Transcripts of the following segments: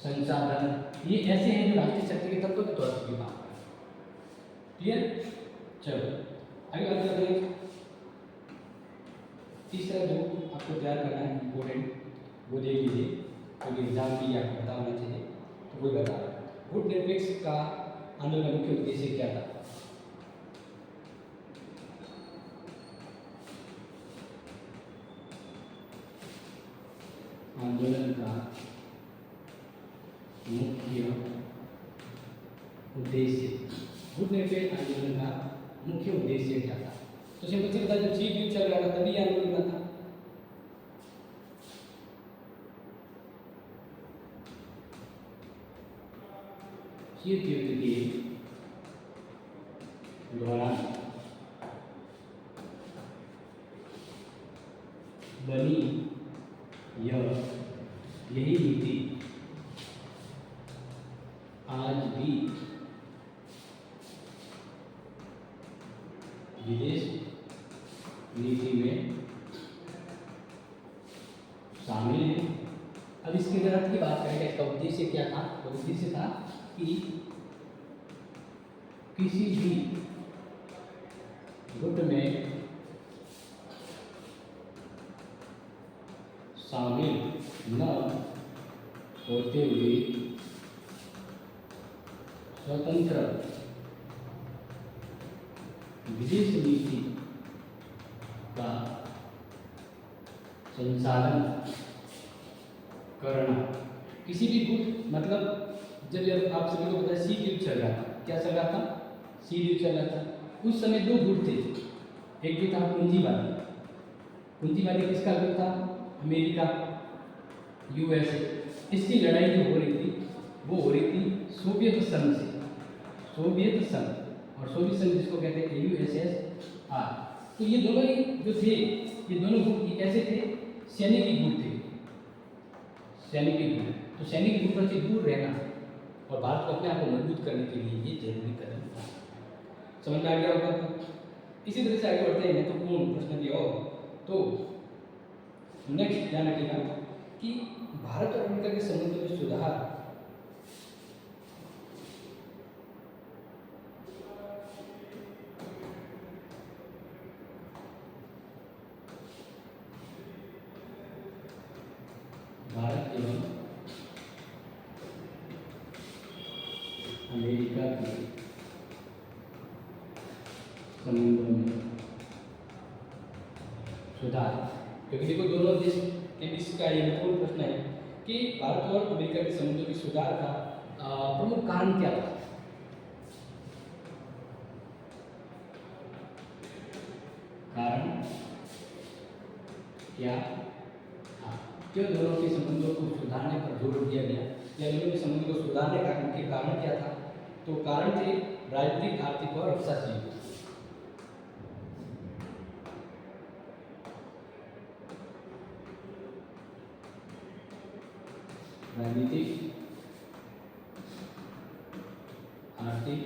संसाधन, ये ऐसे हैं जो राष्ट्रीय शक्ति के तत्व के तौर पर भी काम करते हैं। क्लियर? चलो आगे बात करते हैं। तीसरा जो आपको तैयार करना है इम्पोर्टेंट, वो देख लीजिए क्योंकि एग्जाम के लिए आपको पता होना चाहिए, तो वही बता रहा हूँ। गुटनिरपेक्ष का आंदोलन का मुख्य उद्देश्य क्या था? आंदोलन का मुख्य उद्देश्य, गुटनिरपेक्ष आंदोलन का मुख्य उद्देश्य क्या था? तो सिंपल सी बता, जब शीत युद्ध चल रहा था तभी आंदोलन हुआ था। शीत युद्ध के दौरान बनी यही नीति आज भी विदेश नीति में शामिल है। अब इसके अर्थ की बात करें, इसका उद्देश्य क्या था? तो उद्देश्य था कि किसी भी गुट में शामिल न होते हुए स्वतंत्र विदेश नीति का संचालन करना। किसी भी गुट, मतलब जब आप सभी को पता है शीत युद्ध चल रहा था, क्या चल रहा था? शीत युद्ध चल रहा था। उस समय दो गुट थे, एक जो था पूंजीवादी। पूंजीवादी किसका गुट था? America, USA. इसकी लड़ाई जो हो रही थी वो हो रही थी सोवियत संघ से, सोवियत संघ, और सोवियत संघ जिसको कहते हैं यूएसएसआर। तो ये दोनों ही जो थे, ये दोनों गुट ये कैसे थे? सैनिकी गुट थे, सैनिकी गुट। तो सैनिक गुटों से दूर रहना और भारत को अपने आप को मजबूत करने के लिए ये जरूरी कदम था। समझ में आ गया होगा? इसी तरह से आगे बढ़ते हैं। महत्वपूर्ण प्रश्न दिया हो तो नेक्स्ट ध्यान रखिएगा कि भारत और अमेरिका के संबंधों में सुधार भारत एवं अमेरिका के संबंधों में सुधार, क्योंकि देखो दोनों देश के बीच का ये महत्वपूर्ण प्रश्न है कि भारत और अमेरिका के संबंधों के सुधार का प्रमुख कारण क्या था? कारण क्या? क्यों दोनों के संबंधों को सुधारने पर जोर दिया गया, या दोनों के संबंधों को सुधारने का मुख्य कारण क्या था? तो कारण थे राजनीतिक, आर्थिक और रक्षा सहयोग। राजनीतिक, आर्थिक,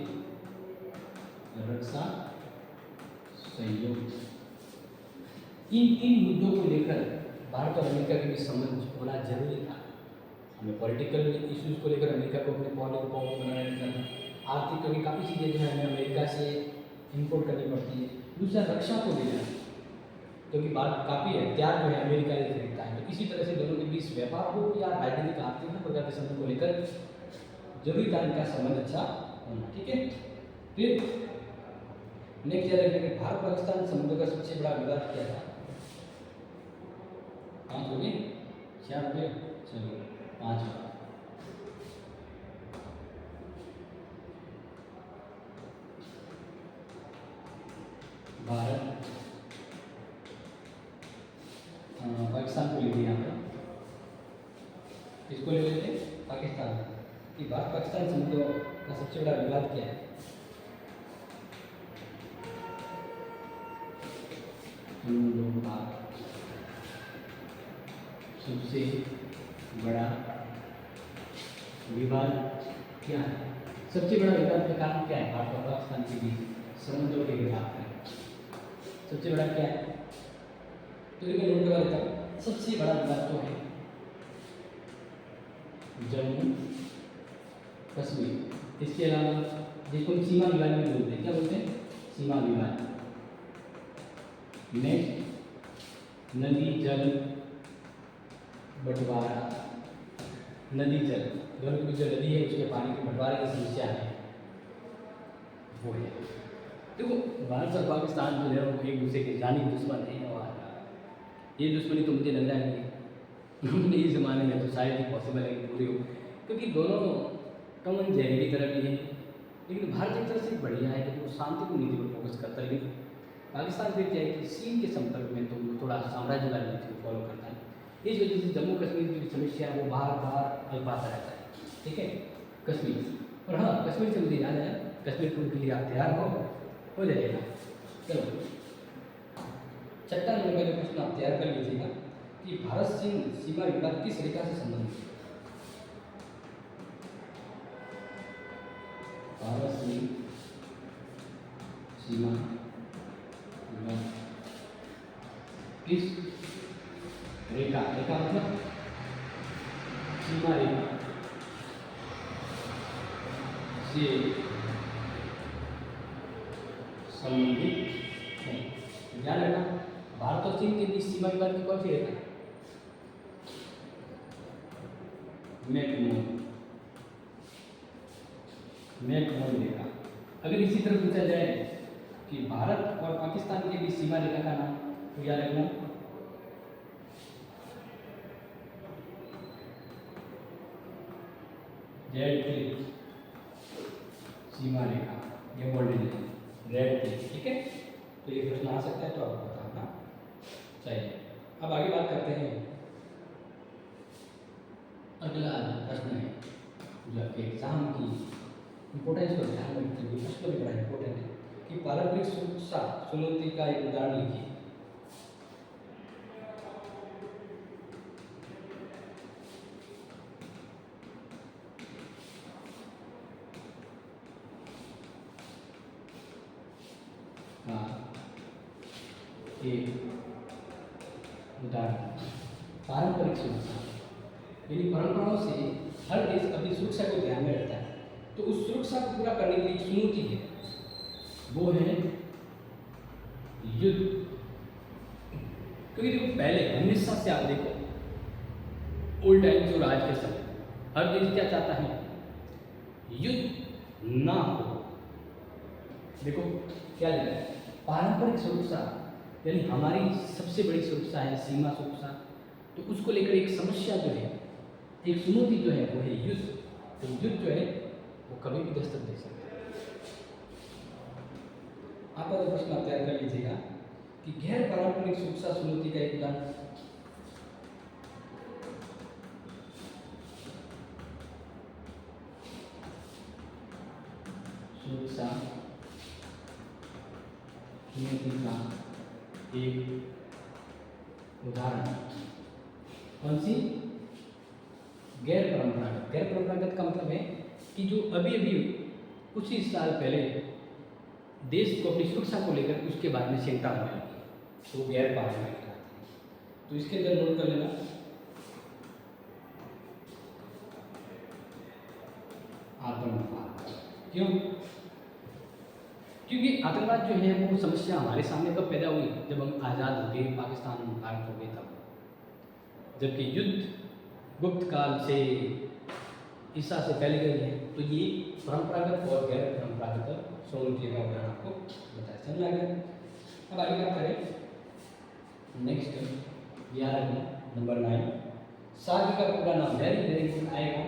रक्षा सहयोग, इन तीन मुद्दों को लेकर भारत और अमेरिका के बीच संबंध होना जरूरी था। हमें पॉलिटिकल इश्यूज को लेकर अमेरिका को अपने पॉलिटिकल पावर बनाने करना, आर्थिक, क्योंकि काफ़ी चीज़ें जो है हमें अमेरिका से इंपोर्ट करनी पड़ती है। दूसरा रक्षा को लेकर, क्योंकि भारत काफ़ी हथियार जो है अमेरिका से खरीदता है। तो इसी तरह से दोनों के बीच व्यापार हो या राजनीतिक, आर्थिक प्रकार के संबंध को लेकर जरूरी था इनका संबंध अच्छा होना। ठीक है, फिर नेक्स्ट याद रखिए कि भारत पाकिस्तान संबंधों का सबसे बड़ा विवाद क्या था? 5 हो गए, 4 हो गए, चलो 5। भारत पाकिस्तान को ले लिया यहाँ पर, किसको ले लेते? पाकिस्तान। कि भारत पाकिस्तान संबंधों का सबसे बड़ा विवाद क्या है? संबंधों का सबसे बड़ा विवाद क्या है? सबसे बड़ा विवाद का कारण क्या है? भारत और पाकिस्तान के बीच संबंधों के विवाद का सबसे बड़ा क्या है? तो देखो नोट करवा देता हूँ। सबसे बड़ा विवाद तो है जम्मू कश्मीर। इसके अलावा जिसको हम सीमा विवाद भी बोलते हैं, क्या बोलते हैं? सीमा विवाद। नेक्स्ट नदी जल बंटवारा। नदी जल, दोनों की जो नदी है उसके पानी के बंटवारे की समस्या है, वो है। देखो भारत और पाकिस्तान जो है वो एक दूसरे के जानी दुश्मन है, और ये दुश्मनी तो मुझे लग रहा है कि इस ज़माने में तो शायद ही पॉसिबल है कि पूरी हो, क्योंकि दोनों टॉम एंड जेरी की तरह भी है। लेकिन भारत एक तरह से बढ़िया है कि वो शांति को नीति पर फोकस करता है, लेकिन पाकिस्तान फिर क्या है कि चीन के संपर्क में तो थोड़ा साम्राज्यवादी नीति को फॉलो करता है। इस वजह से जम्मू कश्मीर की समस्या है वो बार बार अलपाता रहता है, ठीक है। कश्मीर, और हाँ कश्मीर से मुझे याद है, कश्मीर टूर के लिए आप तैयार हो जाएगा। चलो 6 नंबर का जो प्रश्न आप तैयार कर लीजिएगा कि भारत चीन सीमा विवाद किस रेखा से संबंधित है? भारत चीन सीमा विवाद किस रेखा, रेखा मतलब सीमा रेखा से संबंधित है। ध्यान रखना, भारत और चीन के बीच सीमा विवाद की कौन सी रेखा? मैकमोहन रेखा। अगर इसी तरह पूछा जाए कि भारत और पाकिस्तान के बीच सीमा रेखा का नाम, तो याद रखना रेड क्लिफ सीमा रेखा, ये बोल्ड रेड क्लिफ, ठीक है। तो ये प्रश्न आ सकता है, तो आपको बताना चाहिए। अब आगे बात करते हैं, अगला प्रश्न है जो आपके एग्जाम की इंपोर्टेंस को ध्यान में रखते हुए प्रश्न भी बड़ा इंपॉर्टेंट है कि पारंपरिक सुरक्षा चुनौती का एक उदाहरण लिखिए। एक उदाहरण, पारंपरिक सुरक्षा यानी परंपराओं से हर देश अपनी सुरक्षा को ध्यान में रखता है, तो उस सुरक्षा को पूरा करने के लिए एक चुनौती है, वो है युद्ध। क्योंकि देखो पहले हमेशा से आप देखो ओल्ड टाइम्स और आज के समय हर देश क्या चाहता है? युद्ध ना हो। देखो क्या लिखा है, पारंपरिक सुरक्षा यानी हमारी सबसे बड़ी सुरक्षा है सीमा सुरक्षा, तो उसको लेकर एक समस्या जो है, एक चुनौती जो है वो है युद्ध। तो युद्ध जो है वो कभी भी दस्तक दे सकता है। आप अगर प्रश्न तैयार कर लीजिएगा कि गैर पारंपरिक सुरक्षा चुनौती का एक उदाहरण। सुरक्षा चुनौती का एक उदाहरण कौन सी? गैर परंपरागत। गैर परंपरागत का मतलब है कि जो अभी अभी कुछ ही साल पहले देश को अपनी सुरक्षा को लेकर उसके बारे में चिंता होने लगी, तो गैर पारंपरिक कहलाती है। तो इसके अंदर नोट कर लेना, आतंकवाद। क्यों? क्योंकि आतंकवाद जो है वो समस्या हमारे सामने कब पैदा हुई? जब हम आज़ाद हो गए, पाकिस्तान भारत हो गए तब। जबकि युद्ध गुप्त काल से ईसा से फैल गई है। तो ये परंपरागत और गैर परंपरागत चुनौतियों का उदाहरण आपको बताया, समझ आ गया। अब आगे बात करें नेक्स्ट 11 नंबर 9, सार्क का पूरा नाम, वेरी वेरी गुड आएगा।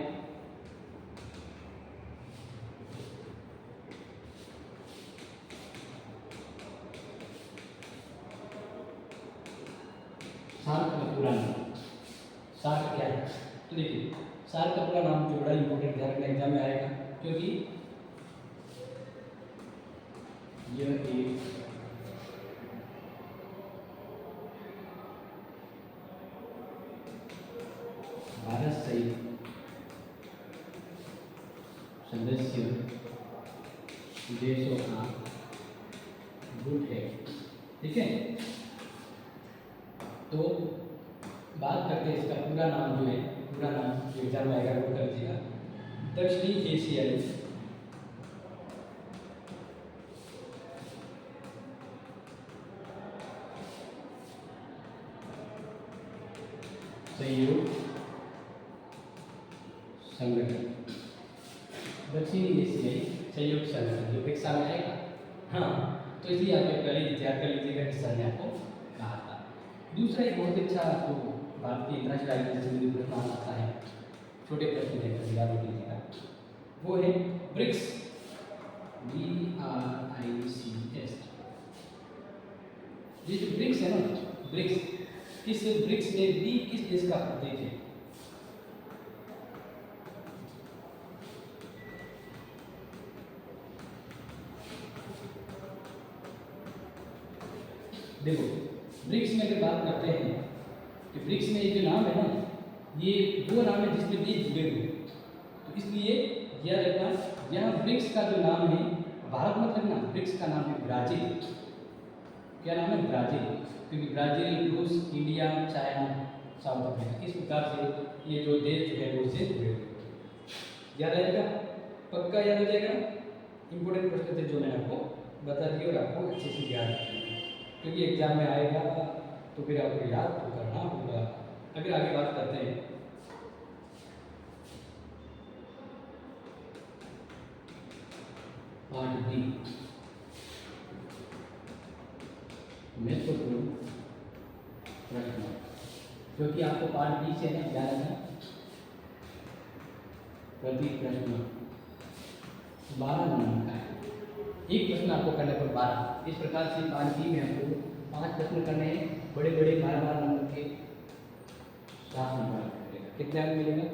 सार्क का पूरा नाम, सार्क क्या है? तो देखिए सार्क का पूरा नाम जो बड़ा इंपॉर्टेंट ध्यान रखना एग्जाम में आएगा, क्योंकि यह एक भारत सहित सदस्य देशों का गुट है, ठीक है। तो बात करते हैं इसका पूरा नाम जो है, पूरा नाम जो एग्जाम में आएगा वो कर दक्षिणी एशियाई सहयोग संगठन, दक्षिणी एशियाई सहयोग संगठन जो परीक्षा में आएगा। हाँ, तो इसलिए आप पहले तैयार कर लीजिएगा कि सर ने आपको कहा था। दूसरा एक बहुत अच्छा आपको भारत की इंटरनेशनल से भी प्रश्न आता है, छोटे प्रश्न देकर याद कीजिएगा, वो है ब्रिक्स, BRICS। ये जो ब्रिक्स है ना, ब्रिक्स, इस ब्रिक्स में बी किस देश का प्रतीक है? देखो, ब्रिक्स में अगर बात करते हैं कि ब्रिक्स में ये जो नाम है ना, ये वो नाम है जिसमें देश जुड़े हुए, तो इसलिए याद रखना, यहाँ ब्रिक्स का जो नाम है, भारत मत रखना, ब्रिक्स का नाम है ब्राजील। क्या नाम है? ब्राजील, क्योंकि ब्राजील, रूस, इंडिया, चाइना, साउथ अफ्रीका, इस प्रकार से ये जो देश जो है वो से जुड़े हुए। याद आएगा? पक्का याद हो जाएगा। इंपॉर्टेंट प्रश्न थे जो मैंने आपको बता दिए और आपको अच्छे से याद रखना, क्योंकि एग्जाम में आएगा तो फिर आपको याद तो करना होगा। अगर आगे बात करते हैं, पार्ट बी, महत्वपूर्ण प्रश्न, क्योंकि आपको पार्ट बी से ना याद है, प्रति प्रश्न 12 नंबर का है, एक प्रश्न आपको करने पर 12। इस प्रकार से पार्ट बी में आपको 5 प्रश्न करने हैं, बड़े बड़े 12 नंबर के 7 नंबर मिलेगा। कितने अंक मिलेगा?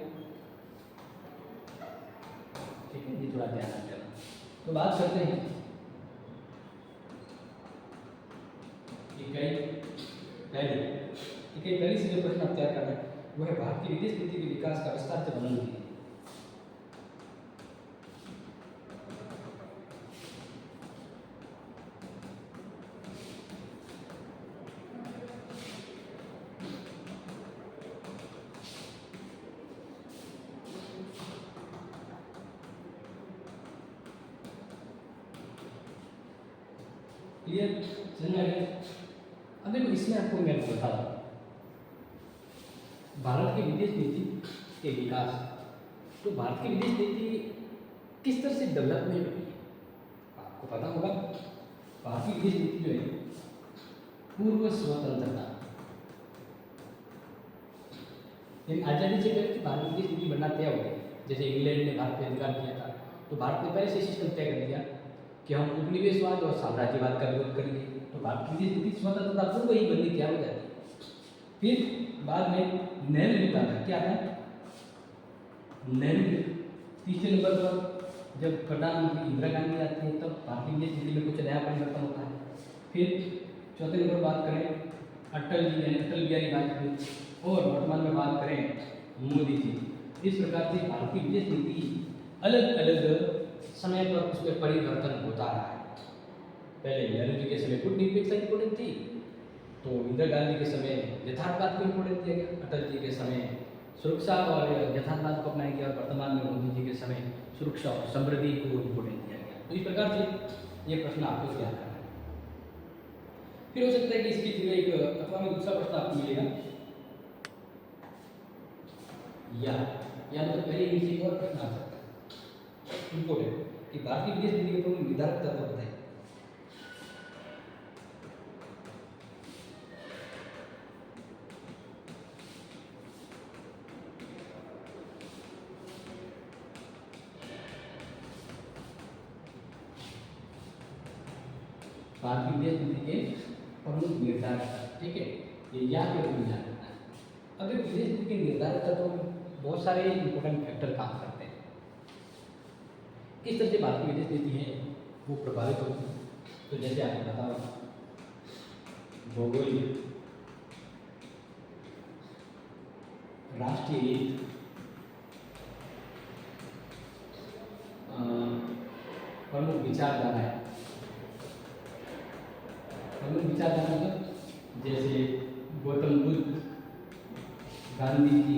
ठीक है, ये थोड़ा ध्यान रखना। तो बात करते हैं इकाई पहली से जो प्रश्न आप तैयार करना है वो है भारत की विदेश नीति के विकास का विस्तार से वर्णन कीजिए। क्लियर? समझ आ गया? अब देखो, इसमें आपको मैं बता दूं, भारत की विदेश नीति के विकास, तो भारत की विदेश नीति किस तरह से डेवलपमेंट हुई है आपको पता होगा। भारत की विदेश नीति जो है पूर्व स्वतंत्रता, लेकिन आज़ादी से पहले भारत की विदेश नीति बनना तय हो गई। जैसे इंग्लैंड ने भारत पर अधिकार किया था, तो भारत ने पहले से सिस्टम तय कर दिया कि हम उपनिवेशवाद और साम्राज्यवाद का विरोध करेंगे, तो भारत की विदेश नीति स्वतंत्रता पूर्व ही बननी तैयार हो जाती है। फिर बाद में नेहरू ने कहा था, क्या था? नेहरू, तीसरे नंबर पर जब प्रधानमंत्री इंदिरा गांधी आती है तब भारत की विदेश नीति में कुछ नया परिवर्तन होता है। फिर चौथे नंबर बात करें अटल जी यानी अटल बिहारी वाजपेयी, और वर्तमान में बात करें मोदी जी। इस प्रकार से भारत की विदेश नीति अलग अलग समय पर उसमें परिवर्तन होता रहा है। पहले नेहरू जी के समय कूटनीतिक इम्पोर्टेंट थी, तो इंदिरा गांधी के समय यथार्थवाद को इम्पोर्टेंस दिया गया, अटल जी के समय सुरक्षा और यथार्थवाद को अपनाया गया, और वर्तमान में मोदी जी के समय सुरक्षा और समृद्धि को इम्पोर्टेंस दिया गया। तो इस प्रकार से ये प्रश्न आपको तैयार करना है। फिर हो सकता है कि इसकी जगह एक अथवा में दूसरा प्रश्न आपको मिलेगा, या तो पहले इनसे एक और प्रश्न आ सकता है इम्पोर्टेंट, कि भारतीय विदेश नीति के प्रमुख निर्धारक तत्व बताइए। भारतीय विदेश नीति के प्रमुख निर्धारक, ठीक है, ये याद रखना है। अब विदेश नीति के निर्धारक तत्व में बहुत सारे इंपॉर्टेंट फैक्टर काम करते हैं। किस तरह से भारत की विदेश नीति है वो प्रभावित होती है, तो जैसे आपको पता होगा, भौगोलिक, राष्ट्रीय हित, प्रमुख विचारधारा है। प्रमुख विचारधारा मतलब जैसे गौतम बुद्ध, गांधी जी,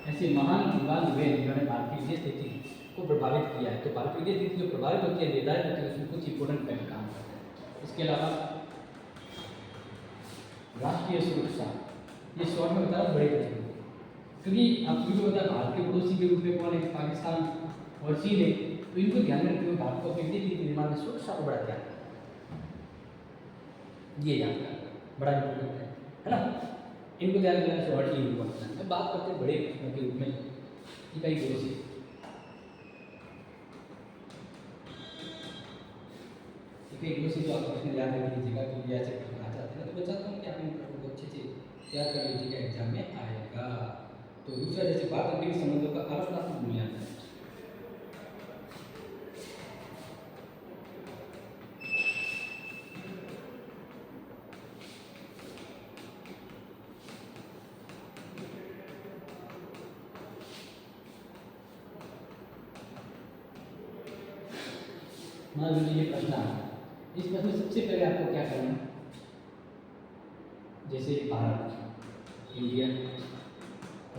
ऐसे ऐसे महान विद्वान हुए जिन्होंने भारत की विदेश नीति को प्रभावित किया है। तो भारत की विदेश नीति जो प्रभावित होती है, निर्धारित होती है, उसमें कुछ इंपॉर्टेंट पहले काम करते हैं। इसके अलावा राष्ट्रीय सुरक्षा, ये शॉर्ट में बताया बड़े प्रश्न, क्योंकि आप सभी को पता है भारत के पड़ोसी के रूप में कौन है, पाकिस्तान और चीन है। तो इनको ध्यान में रखते हुए भारत को अपनी विदेश नीति निर्माण में सुरक्षा को बड़ा ध्यान ये याद करना बड़ा इम्पोर्टेंट है ना। इनको ध्यान देना शॉर्ट ही इम्पोर्टेंट है। अब बात करते हैं बड़े प्रश्नों के रूप में कि कई पड़ोसी जो आप प्रश्न याद रख लीजिएगा, क्योंकि ऐसे प्रश्न आ जाते हैं तो मैं चाहता हूँ कि आप इन प्रश्नों को अच्छे से याद कर लीजिएगा, एग्जाम में आएगा। तो दूसरा जैसे बात करते हैं संबंधों का आलोचनात्मक मूल्यांकन। मान लीजिए ये प्रश्न आता है, इस प्रश्न में सबसे पहले आपको क्या करना है, जैसे भारत, इंडिया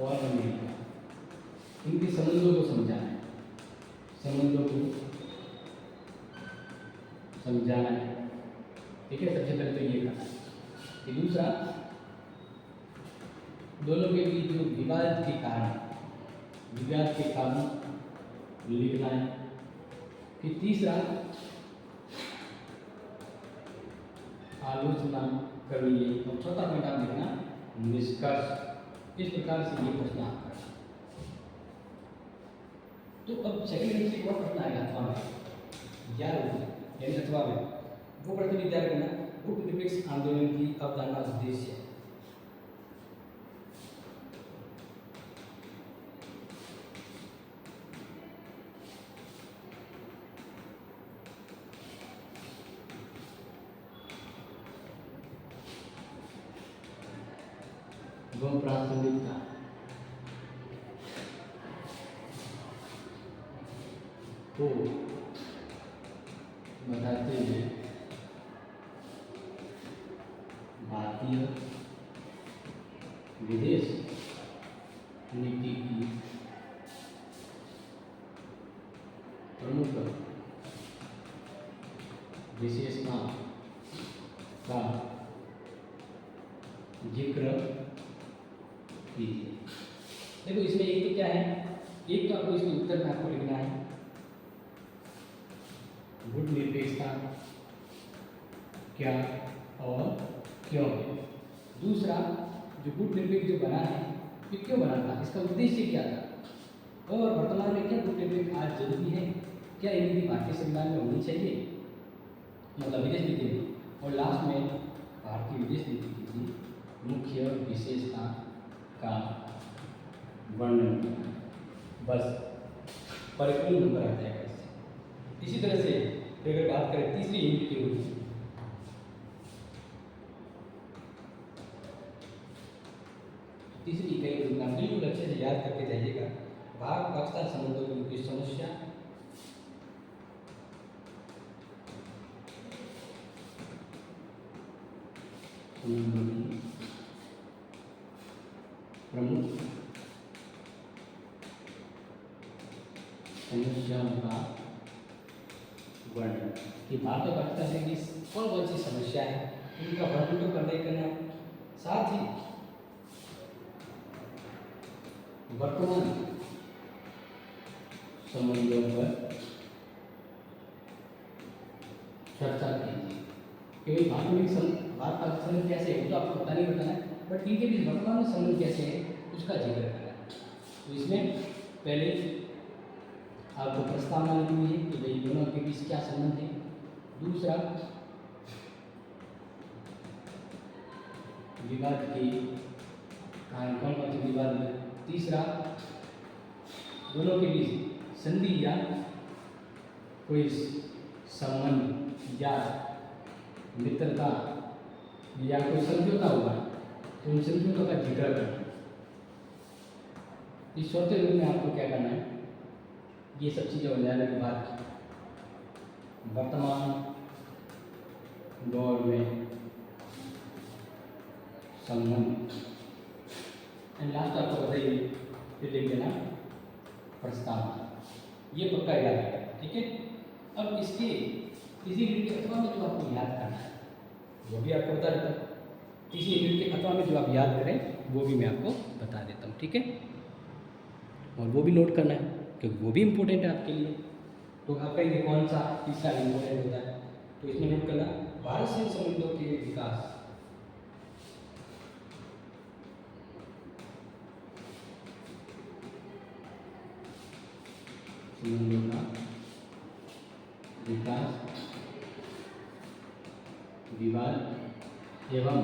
और अमेरिका, इनके संबंधों को समझाना है, संबंधों को समझाना है, ठीक है। सबसे पहले तो ये करना है। दूसरा, दोनों के बीच जो विवाद के कारण लिखना है। फिर तीसरा, आलोचना करनी है। और चौथा पॉइंट आप लिखना निष्कर्ष। इस प्रकार से ये प्रश्न आपका। तो अब सेकंड में से प्रश्न आएगा अथवा में, यानी अथवा में वो प्रश्न भी तैयार करना, गुट निरपेक्ष आंदोलन की अवधारणा उद्देश्य। वो प्रासंगिकता, को बताते हुए भारतीय विदेश नीति की प्रमुख विशेषता का जिक्र कीजिए। देखो इसमें एक तो क्या है, एक तो आपको इसके उत्तर में आपको लिखना है गुट निरपेक्षता क्या और क्यों है। दूसरा, जो गुट निरपेक्ष जो बना है ये क्यों बना था, इसका उद्देश्य क्या था, और वर्तमान में क्या गुट निरपेक्ष आज जरूरी है, क्या ये नीति भारतीय संविधान में होनी चाहिए, मतलब विदेश नीति में। और लास्ट में भारतीय विदेश नीति की मुख्य विशेषता का वर्णन करना। बस परिपूर्ण नंबर आ जाएगा इससे। इसी तरह से अगर बात करें तीसरी यूनिट के रूप में, तीसरी इकाई के रूप में बिल्कुल अच्छे से याद करके जाइएगा। भारत पाकिस्तान संबंधों की समस्या, संबंधों की प्रमुख समस्याओं का वर्णन, कि भारत और पाकिस्तान की कौन कौन सी समस्या है उनका वर्णन तो करना ही करना है। साथ ही वर्तमान संबंधों पर चर्चा कीजिए, क्योंकि भारत पाकिस्तान कैसे है वो तो आपको पता नहीं बताना है, बट इनके बीच वर्तमान में संबंध कैसे है उसका जिक्र करना है। तो इसमें पहले आपको प्रस्तावना लिखनी है कि भाई दोनों के बीच क्या संबंध है। दूसरा, विवाद के कारण कौन कौन से विवाद है। तीसरा, दोनों के बीच संधि या कोई संबंध या मित्रता या कोई समझौता हुआ तो उन समझौतों का जिक्र करना। इस चौथे रूप में आपको क्या करना है, ये सब चीज़ें हो जाने के बाद वर्तमान दौर में संबंध, एंड लास्ट आपको बताइए फिर लिख देना प्रस्तावना। ये पक्का याद रखना, ठीक है। अब इसके किसी यूनिट के अथवा में जो आपको याद करना है वो भी आपको बता देता हूँ। किसी यूनिट के अथवा में जो आप याद करें वो भी मैं आपको बता देता हूँ, ठीक है। और वो भी नोट करना है क्योंकि वो भी इम्पोर्टेंट है आपके लिए। तो आप कहेंगे कौन सा तीसरा इम्पोर्टेंट होता है, तो इसमें नोट करना भारत चीन संबंधों के विकास। संबंधों का विकास, विवाद एवं,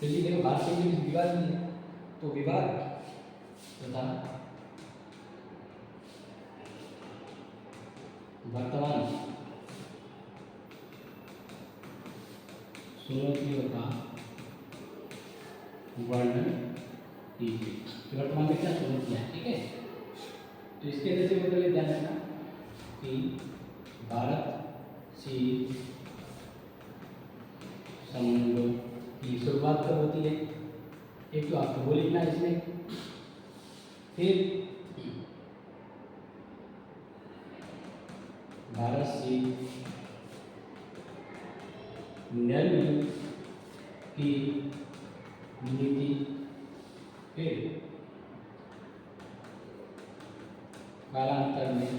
चलिए देखो भारत चीन के बीच विवाद नहीं है तो विवाद तथा वर्तमान चुनौतियों का वर्णन कीजिए। वर्तमान में क्या चुनौतियाँ हैं, ठीक है। तो इसके अंदर से मतलब ध्यान रखना कि भारत चीन संबंधों की शुरुआत कब होती है, एक तो आपको वो लिखना है इसमें। फिर भारत से नर की नीति, फिर कालांतर में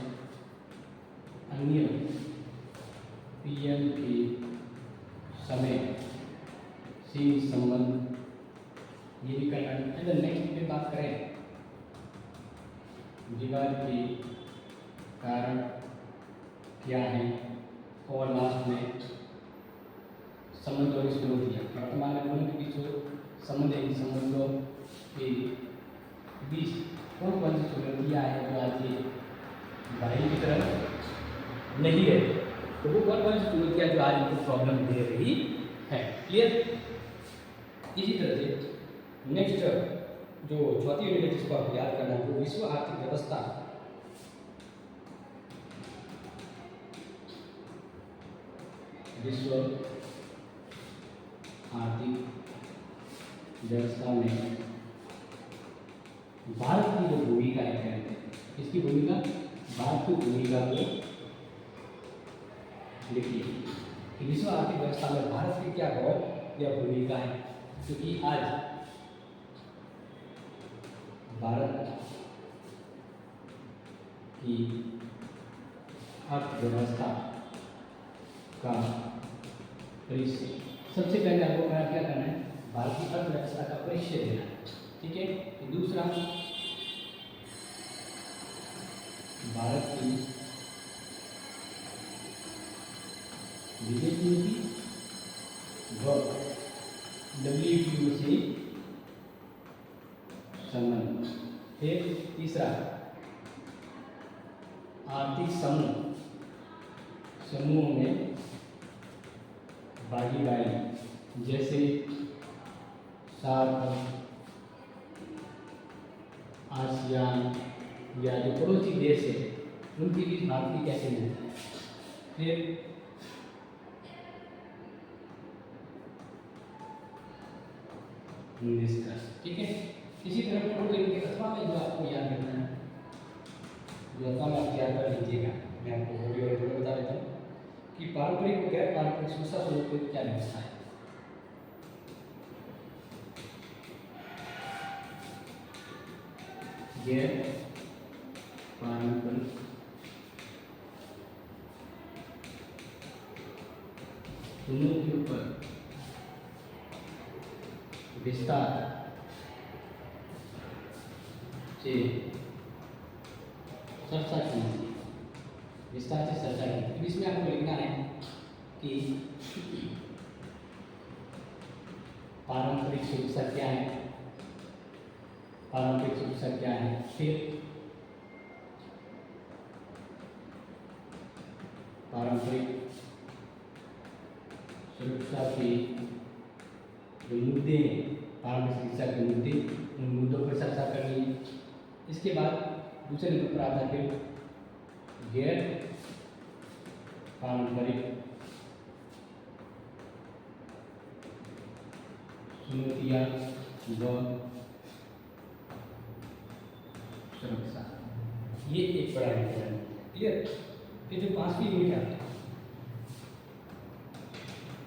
अन्य पीएम के समय चीन संबंध, ये भी करना है। नेक्स्ट में बात करें विवाद के कारण क्या है, और लास्ट में संबंधों की चुनौतियाँ। वर्तमान में दोनों के बीच जो संबंध है, संबंधों के बीच कौन कौन सी चुनौतियाँ हैं जो आज ये भाई की तरफ नहीं है, तो वो कौन कौन सी चुनौतियाँ जो आज इनको प्रॉब्लम दे रही है। क्लियर। इसी तरह से नेक्स्ट जो चौथी यूनिट है जिसको आपको याद करना है वो विश्व आर्थिक व्यवस्था। विश्व आर्थिक व्यवस्था में भारत की जो भूमिका है, इसकी भूमिका, भारत की भूमिका को लिखिए कि विश्व आर्थिक व्यवस्था में भारत की क्या रोल या भूमिका है। क्योंकि आज भारत की अर्थव्यवस्था का परिचय, सबसे पहले आपको क्या करना है, भारत की अर्थव्यवस्था का परिचय देना है, ठीक है। दूसरा, भारत की विदेश नीति व WTO से संबंध। फिर तीसरा, आर्थिक समूह में भागीदारी, जैसे सार्क, आसियान या जो पड़ोसी देश है उनके बीच भारत की कैसे मिलती है। फिर डिस्कस, ठीक है। इसी तरह फोटो इनके अथवा में जो आपको याद रखना है, जो अथवा में आप याद कर लीजिएगा, मैं आपको वीडियो में बता देता हूँ कि पारंपरिक और गैर पारंपरिक शिक्षा स्वरूप की क्या व्यवस्था है। गैर पारंपरिक चुनौतियों पर विस्तार से चर्चा कीजिए। विस्तार से चर्चा कीजिए। इसमें आपको लिखना है कि पारंपरिक शिक्षा क्या है, पारंपरिक शिक्षा क्या है। फिर पारंपरिक सुरक्षा के जो मुद्दे हैं, पारंपरिक शिक्षा के मुद्दे, उन मुद्दों पर चर्चा करनी है। इसके बाद दूसरे नंबर पर आता है गैर पारंपरिक चुनौतियाँ व सुरक्षा, ये एक बड़ा इंपॉर्टेंट है। क्लियर? फिर जो 5वीं यूनिट आती है,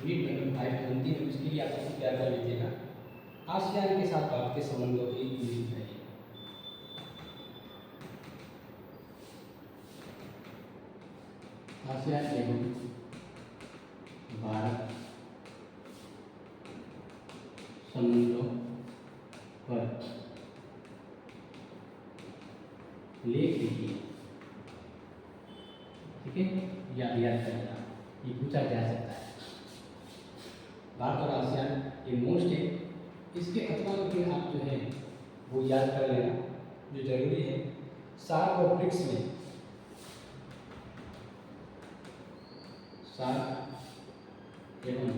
यूनिट नंबर 5 जो बनती है, उसके लिए आप सबको क्या कर लीजिएगा, आसियान के साथ आपके संबंधों की यूनिट है। आसियान एवं भारत संबंधों पर लेख लिखिए। ठीक है, याद करना, ये पूछा जा सकता है। भारत और आसियान ये मोस्ट है, इसके अथवा में फिर आप जो है वो याद कर लेना जो जरूरी है। सार्क और ब्रिक्स में, सार्क एवं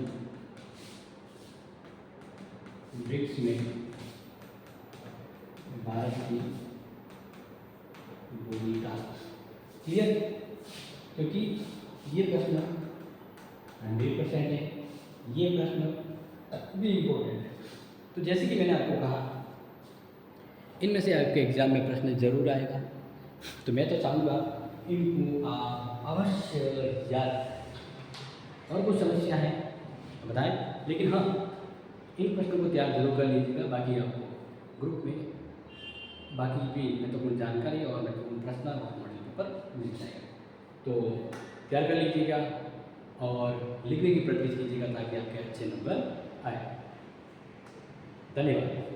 ब्रिक्स में भारत की भूमिका। क्लियर? क्योंकि ये प्रश्न 100% है, ये प्रश्न भी इम्पोर्टेंट है। तो जैसे कि मैंने आपको कहा, इनमें से आपके एग्जाम में प्रश्न जरूर आएगा, तो मैं तो चाहूँगा इनको आप अवश्य याद करें। और कुछ समस्या है बताएं, लेकिन हाँ, इन प्रश्नों को तैयार जरूर कर लीजिएगा। बाकी आपको ग्रुप में बाकी भी महत्वपूर्ण जानकारी और महत्वपूर्ण प्रश्न और मॉडल पेपर मिल जाएगा, तो तैयार कर लीजिएगा और लिखने की प्रैक्टिस कीजिएगा ताकि आपके अच्छे नंबर आए। धन्यवाद।